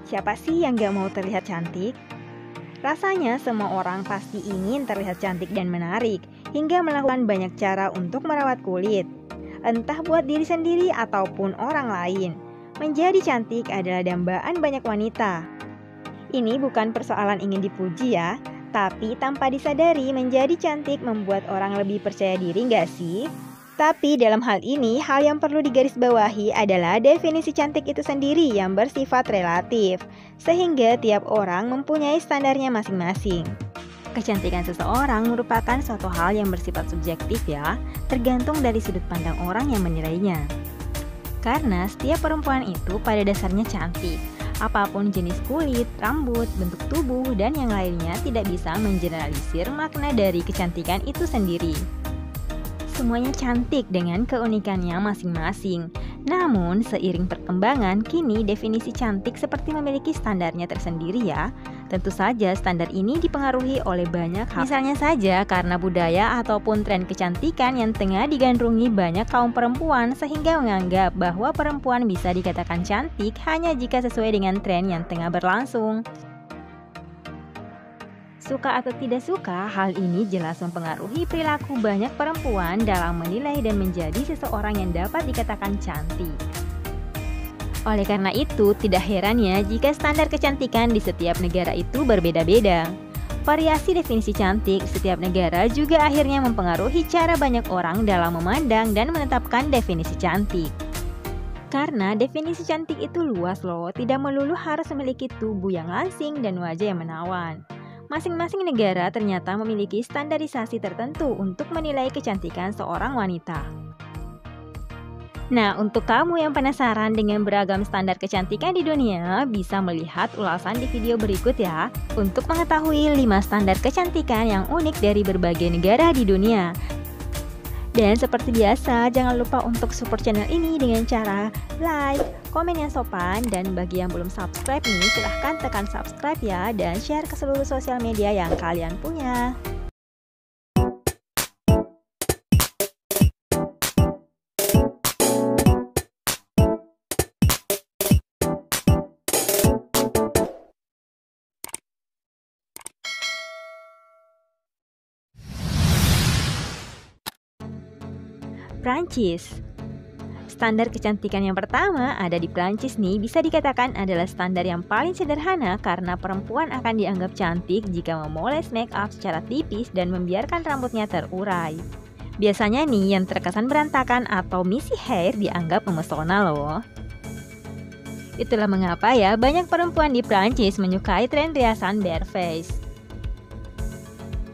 Siapa sih yang gak mau terlihat cantik? Rasanya semua orang pasti ingin terlihat cantik dan menarik, hingga melakukan banyak cara untuk merawat kulit. Entah buat diri sendiri ataupun orang lain. Menjadi cantik adalah dambaan banyak wanita. Ini bukan persoalan ingin dipuji ya, tapi tanpa disadari menjadi cantik membuat orang lebih percaya diri gak sih? Tapi dalam hal ini, hal yang perlu digarisbawahi adalah definisi cantik itu sendiri yang bersifat relatif, sehingga tiap orang mempunyai standarnya masing-masing. Kecantikan seseorang merupakan suatu hal yang bersifat subjektif ya, tergantung dari sudut pandang orang yang menilainya. Karena setiap perempuan itu pada dasarnya cantik, apapun jenis kulit, rambut, bentuk tubuh, dan yang lainnya tidak bisa mengeneralisir makna dari kecantikan itu sendiri. Semuanya cantik dengan keunikannya masing-masing. Namun, seiring perkembangan, kini definisi cantik seperti memiliki standarnya tersendiri ya. Tentu saja standar ini dipengaruhi oleh banyak hal. Misalnya saja karena budaya ataupun tren kecantikan yang tengah digandrungi banyak kaum perempuan sehingga menganggap bahwa perempuan bisa dikatakan cantik hanya jika sesuai dengan tren yang tengah berlangsung. Suka atau tidak suka, hal ini jelas mempengaruhi perilaku banyak perempuan dalam menilai dan menjadi seseorang yang dapat dikatakan cantik. Oleh karena itu, tidak heran ya jika standar kecantikan di setiap negara itu berbeda-beda. Variasi definisi cantik setiap negara juga akhirnya mempengaruhi cara banyak orang dalam memandang dan menetapkan definisi cantik. Karena definisi cantik itu luas loh, tidak melulu harus memiliki tubuh yang langsing dan wajah yang menawan. Masing-masing negara ternyata memiliki standarisasi tertentu untuk menilai kecantikan seorang wanita. Nah, untuk kamu yang penasaran dengan beragam standar kecantikan di dunia, bisa melihat ulasan di video berikut ya, untuk mengetahui 5 standar kecantikan yang unik dari berbagai negara di dunia. Dan seperti biasa, jangan lupa untuk support channel ini dengan cara like, komen yang sopan, dan bagi yang belum subscribe nih, silahkan tekan subscribe ya, dan share ke seluruh sosial media yang kalian punya. Prancis. Standar kecantikan yang pertama ada di Prancis nih, bisa dikatakan adalah standar yang paling sederhana karena perempuan akan dianggap cantik jika memoles make up secara tipis dan membiarkan rambutnya terurai. Biasanya nih yang terkesan berantakan atau messy hair dianggap memesona loh. Itulah mengapa ya banyak perempuan di Prancis menyukai tren riasan bare face.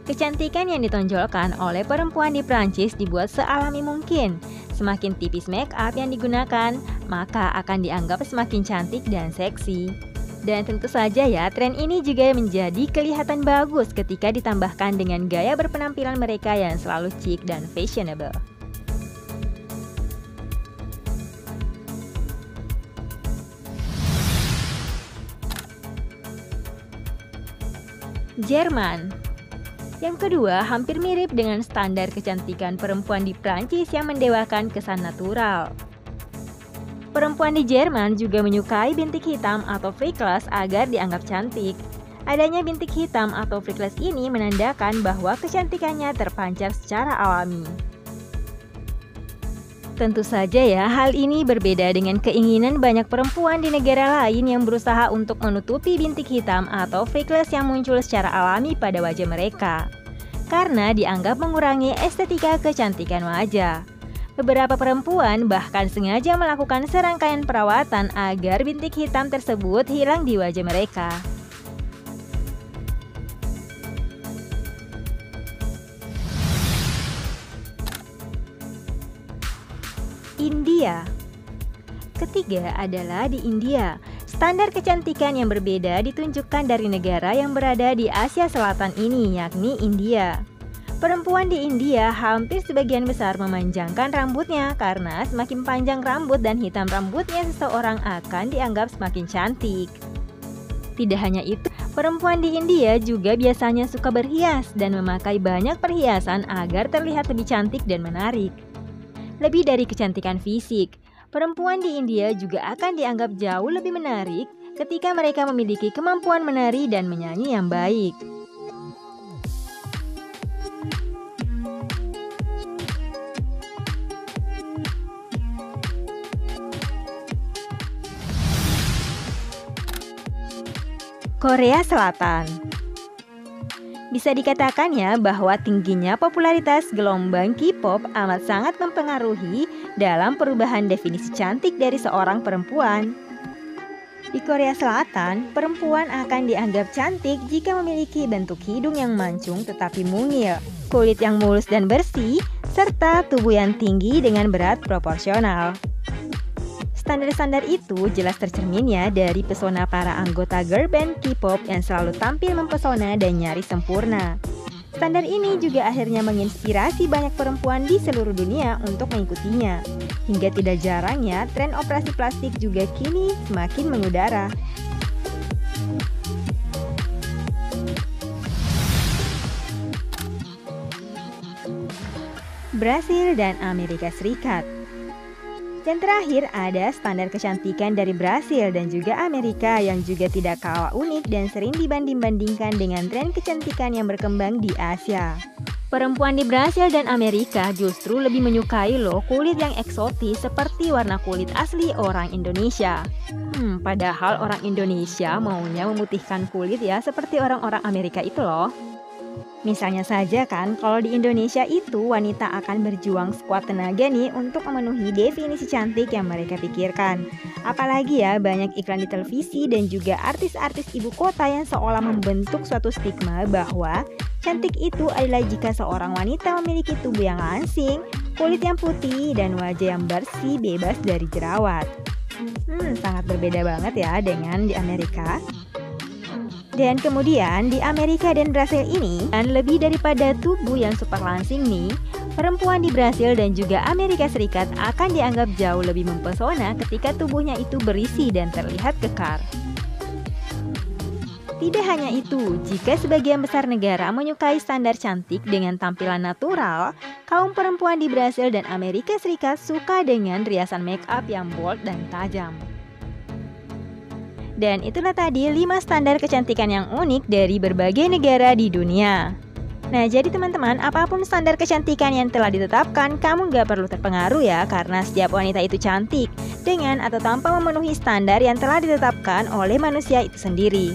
Kecantikan yang ditonjolkan oleh perempuan di Prancis dibuat sealami mungkin. Semakin tipis make up yang digunakan, maka akan dianggap semakin cantik dan seksi. Dan tentu saja ya, tren ini juga menjadi kelihatan bagus ketika ditambahkan dengan gaya berpenampilan mereka yang selalu chic dan fashionable. Jerman. Yang kedua, hampir mirip dengan standar kecantikan perempuan di Prancis yang mendewakan kesan natural. Perempuan di Jerman juga menyukai bintik hitam atau freckles agar dianggap cantik. Adanya bintik hitam atau freckles ini menandakan bahwa kecantikannya terpancar secara alami. Tentu saja ya, hal ini berbeda dengan keinginan banyak perempuan di negara lain yang berusaha untuk menutupi bintik hitam atau freckles yang muncul secara alami pada wajah mereka. Karena dianggap mengurangi estetika kecantikan wajah. Beberapa perempuan bahkan sengaja melakukan serangkaian perawatan agar bintik hitam tersebut hilang di wajah mereka. India. Ketiga adalah di India. Standar kecantikan yang berbeda ditunjukkan dari negara yang berada di Asia Selatan ini, yakni India. Perempuan di India hampir sebagian besar memanjangkan rambutnya karena semakin panjang rambut dan hitam rambutnya seseorang akan dianggap semakin cantik. Tidak hanya itu, perempuan di India juga biasanya suka berhias dan memakai banyak perhiasan agar terlihat lebih cantik dan menarik. Lebih dari kecantikan fisik, perempuan di India juga akan dianggap jauh lebih menarik ketika mereka memiliki kemampuan menari dan menyanyi yang baik. Korea Selatan. Bisa dikatakan ya bahwa tingginya popularitas gelombang K-pop amat sangat mempengaruhi dalam perubahan definisi cantik dari seorang perempuan. Di Korea Selatan, perempuan akan dianggap cantik jika memiliki bentuk hidung yang mancung tetapi mungil, kulit yang mulus dan bersih, serta tubuh yang tinggi dengan berat proporsional. Standar-standar itu jelas tercerminnya dari pesona para anggota girl band K-pop yang selalu tampil mempesona dan nyaris sempurna. Standar ini juga akhirnya menginspirasi banyak perempuan di seluruh dunia untuk mengikutinya. Hingga tidak jarangnya tren operasi plastik juga kini semakin mengudara. Brasil dan Amerika Serikat. Dan terakhir ada standar kecantikan dari Brasil dan juga Amerika yang juga tidak kalah unik dan sering dibanding-bandingkan dengan tren kecantikan yang berkembang di Asia. Perempuan di Brasil dan Amerika justru lebih menyukai loh kulit yang eksotis seperti warna kulit asli orang Indonesia. Padahal orang Indonesia maunya memutihkan kulit ya seperti orang-orang Amerika itu loh. Misalnya saja kan, kalau di Indonesia itu wanita akan berjuang sekuat tenaga nih untuk memenuhi definisi cantik yang mereka pikirkan. Apalagi ya banyak iklan di televisi dan juga artis-artis ibu kota yang seolah membentuk suatu stigma bahwa cantik itu adalah jika seorang wanita memiliki tubuh yang langsing, kulit yang putih, dan wajah yang bersih bebas dari jerawat. Sangat berbeda banget ya dengan di Amerika. Dan kemudian di Amerika dan Brasil ini, dan lebih daripada tubuh yang super langsing nih, perempuan di Brasil dan juga Amerika Serikat akan dianggap jauh lebih mempesona ketika tubuhnya itu berisi dan terlihat kekar. Tidak hanya itu, jika sebagian besar negara menyukai standar cantik dengan tampilan natural, kaum perempuan di Brasil dan Amerika Serikat suka dengan riasan make up yang bold dan tajam. Dan itulah tadi 5 standar kecantikan yang unik dari berbagai negara di dunia. Nah, jadi teman-teman, apapun standar kecantikan yang telah ditetapkan, kamu gak perlu terpengaruh ya, karena setiap wanita itu cantik, dengan atau tanpa memenuhi standar yang telah ditetapkan oleh manusia itu sendiri.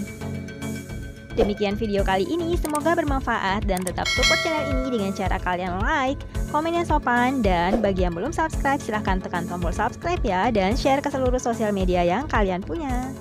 Demikian video kali ini, semoga bermanfaat dan tetap support channel ini dengan cara kalian like, komen yang sopan, dan bagi yang belum subscribe, silahkan tekan tombol subscribe ya, dan share ke seluruh sosial media yang kalian punya.